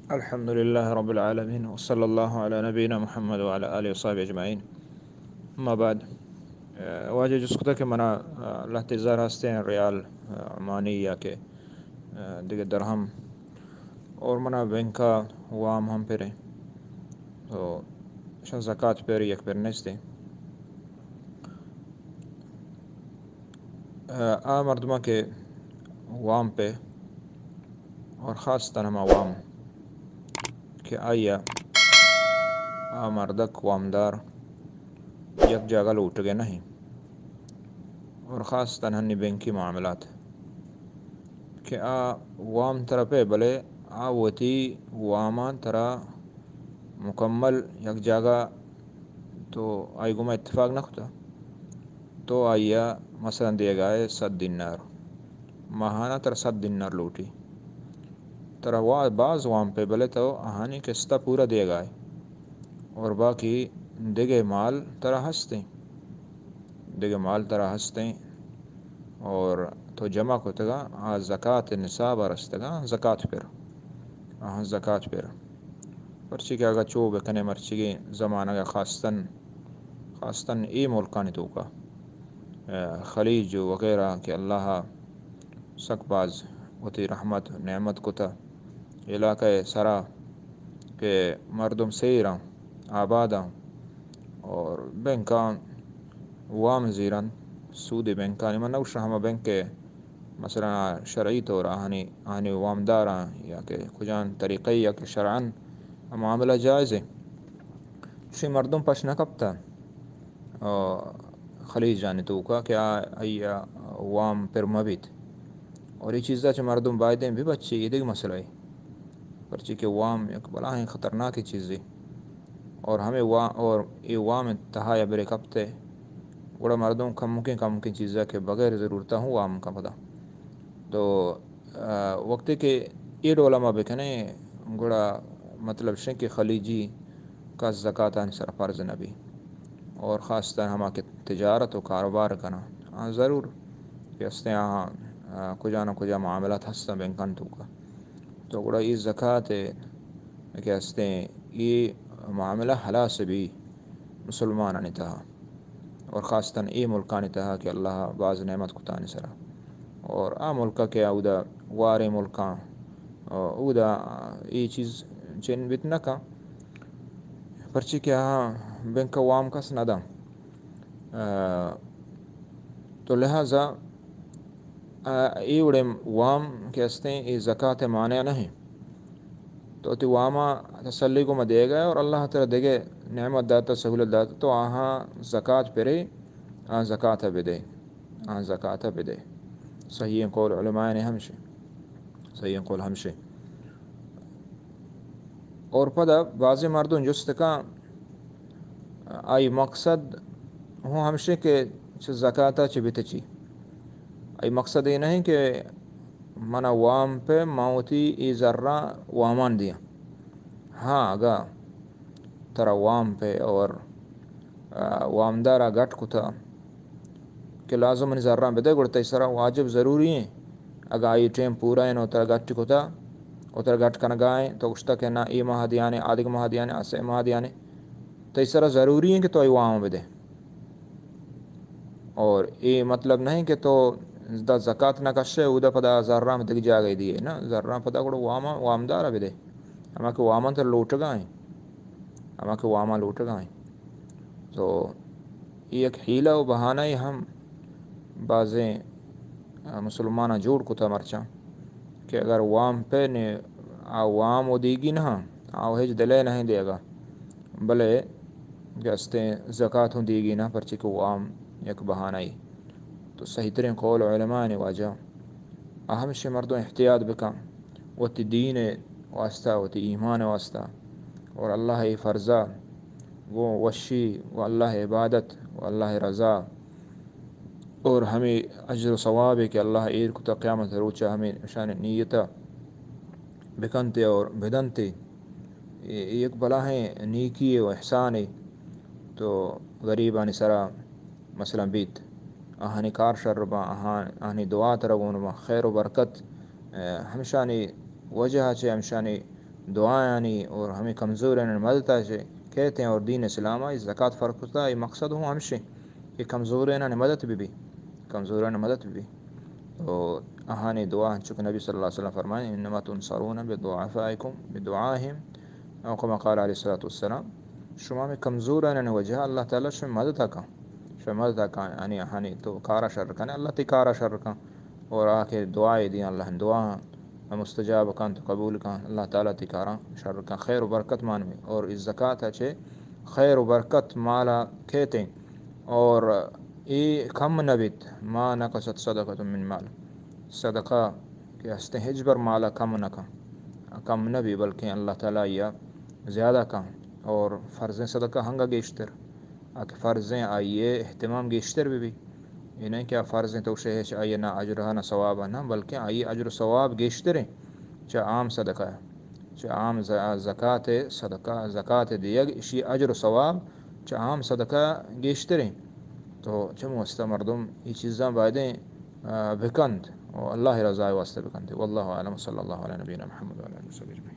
الحمد لله رب العالمين وصلى الله على نبينا محمد وعلى آله وصحبه أجمعين. ما بعد واجه جسكتا کہ منا الاحتزار ہستے ریال عمانیہ کے دیگر درہم اور منا بینکا وام ہم پھریں تو شان زکاة پھر یک پھر نستے مردمہ کے وام پہ اور خاص تنہم عوام کہ آیا مردک وامدار یک جگہ لوٹ گئے نہیں اور خاص تنہنی بینکی معاملات کہ وام ترہ پہ بلے وتی وامان ترہ مکمل یک جگہ تو آئی گما اتفاق نہ ہوتا تو آئیا مثلا دے گئے 100 دینار ماہانہ تر 100 دینار لوٹی ترہ بعض وام پہ بلے تو آہانی قسطہ پورا دے گئے اور باقی دیگے مال ترہ ہستیں اور تو جمع کو تگا زکاة نصاب رستگا زکاة پھر زکاة پھر پرچی کہ اگر چوب کنے مرچی زمانہ کا خاصتاً ای ملکانی تو کا خلیج وغیرہ کہ اللہ سک باز وتی رحمت نعمت کتا علاقہ سرا کہ مردم سیراں آباداں اور بینکان وام زیران سود بینکانی من نوش ہمہ بینک کے مثلا شرعی طور آہنی وامداراں یا کہ کجان طریقے یا کہ شرعاً معاملہ جائز ہے شی مردم پش نہ کپتا خلیج جانے تو کا کیا آیا وام پر مبیت اور یہ چیزیں چھ مردم بائدیں بھی بچی یہ دیکھ مسئلہ ہے پرچی کہ وام ایک بلا ہیں خطرناک چیز ہے اور ہمیں اور یہ وام انتہا یا برے کپتے بڑا مردوں کم ممکن چیزیں کہ بغیر ضرورتہ ہوں وام کا پتہ تو وقت کہ یہ ڈولما بکنے گڑا مطلب شنک خلیجی کا زکاة سر فرض نبی اور خاص طرح ہما کہ تجارت و کاروبار کنا ضرور کہ اس نے کجا نہ کجا معاملات ہستا بینکان تو کا تو گڑا یہ زکاة کہ اس نے یہ معاملہ حلا سے بھی مسلمان تہا اور خاصتاً ای ملکانی تہا کہ اللہ بعض نعمت کتانی سرا اور ملکہ کے اودا وارے ملکاں اودا یہ چیز چین بیت نہ کا پرچی کہ بینک وام کس ندا تو لہذا ایوڑے وام کے ہستے یہ زکاة مانع نہیں تو تی واما تسلی کو میں دے گئے اور اللہ تعالی دے گئے نعمت داتا سہولت داتا تو زکاة پرے زکاة بدے صحیح قول علماء نے ہمشے اور پدا بعض مردوں جست کا آئی مقصد ہوں ہمشے کہ زکاة چھ بیتچی آئی مقصد یہ نہیں کہ منا وام پہ موتی ای ذرہ وامان دیا اگا ترا وام پہ اور وامدارا گٹ کتا کہ لازم ذرہ بدے گڑتا اس طرح واجب ضروری ہیں اگا آئی ٹیم پورا ہے نو تر گٹ کتا اتر گٹ کن گائیں تو اس تک ہے نا ای ماہ دیانے آدھگ ماہ دیانے اسے ماہ دیانے تو اس طرح ضروری ہے کہ تو وام بدے اور یہ مطلب نہیں کہ تو دا زکاة نہ کشے اودا پدا ذرہ میں تک جا گئی دیئے نا ذرہ پدا گڑا وامدارا بدے اما کہ وامان تر لوٹ گائیں تو یہ ایک حیلہ و بہانہ ہی ہم بعضیں مسلمانہ جوڑ کتا مرچاں کہ اگر وام پہ نے وام و دیگی نہ ہج دلے نہیں دے گا بلے جستے زکاة ہوں دیگی نہ پرچی کو وام یک بہانہ ہی تو صحیح ترین قول علماء نے واجہ اہم سے مردوں احتیاط بکا وتی دین واسطہ وتی ایمان واسطہ اور اللہ فرضہ وہ وشی و اللہ عبادت و اللہ رضا اور ہمیں اجر و ثواب ہے کہ اللہ عید کو قیامت روچہ ہمیں شان نیتہ بکنتے اور بدنتے ایک بلا ہے نیکی و احسان ہے تو غریبانی سرا مثلا بیت آہانی کار شربا آہانی دعا ترغون خیر و برکت ہمشانی وجہ ہمشانی دعا یعنی اور ہمیں کمزور ہیں مدد ہے کہتے ہیں اور دین اسلام ہے زکوٰۃ فرق ہوتا ہے مقصد ہوں ہمشہ کہ کمزور ہیں مدد بھی کمزور ہیں مدد بھی تو اہانی دعا چونکہ نبی صلی اللہ علیہ وسلم فرمائیں انما تنصرون بدعفائکم بدعاہم او کما قال علیہ الصلوۃ والسلام شما میں کمزور ہیں وجہ اللہ تعالیٰ شما مدد کا شما مدد کا یعنی اہانی تو کارا شر کا اللہ تی کارا شر کا اور آخر دعائے دیں اللہ دعا مستجاب کان تو قبول کان اللہ تعالیٰ تکارا شر کا خیر و برکت مانوی اور اس زکوٰۃ اچھے خیر و برکت مالا کھیتے اور ای کم نبت ما نقصت صدقۃ من مال صدقہ کہ ہستے ہجبر مالا کم نہ کم نبی بلکہ اللہ تعالیٰ یا زیادہ کم اور فرض صدقہ ہنگا گیشتر فرضیں آئیے اہتمام گیشتر بھی یہ نہیں کیا فرضیں تو شہش آئیے نہ اجرہ نہ ثواب نہ بلکہ آئیے اجر و ثواب گیشتریں چاہے عام صدقہ ہے چاہے عام زکوٰۃ صدقہ زکوٰۃ دیگ اشی اجر و ثواب چاہے عام صدقہ گیشتریں تو چمو واسطہ مردم یہ چیزاں بائدیں بکند و اللہ رضا واسطہ بکند واللہ عالم صلی اللہ علیہ نبینا محمد علیہ وسلم.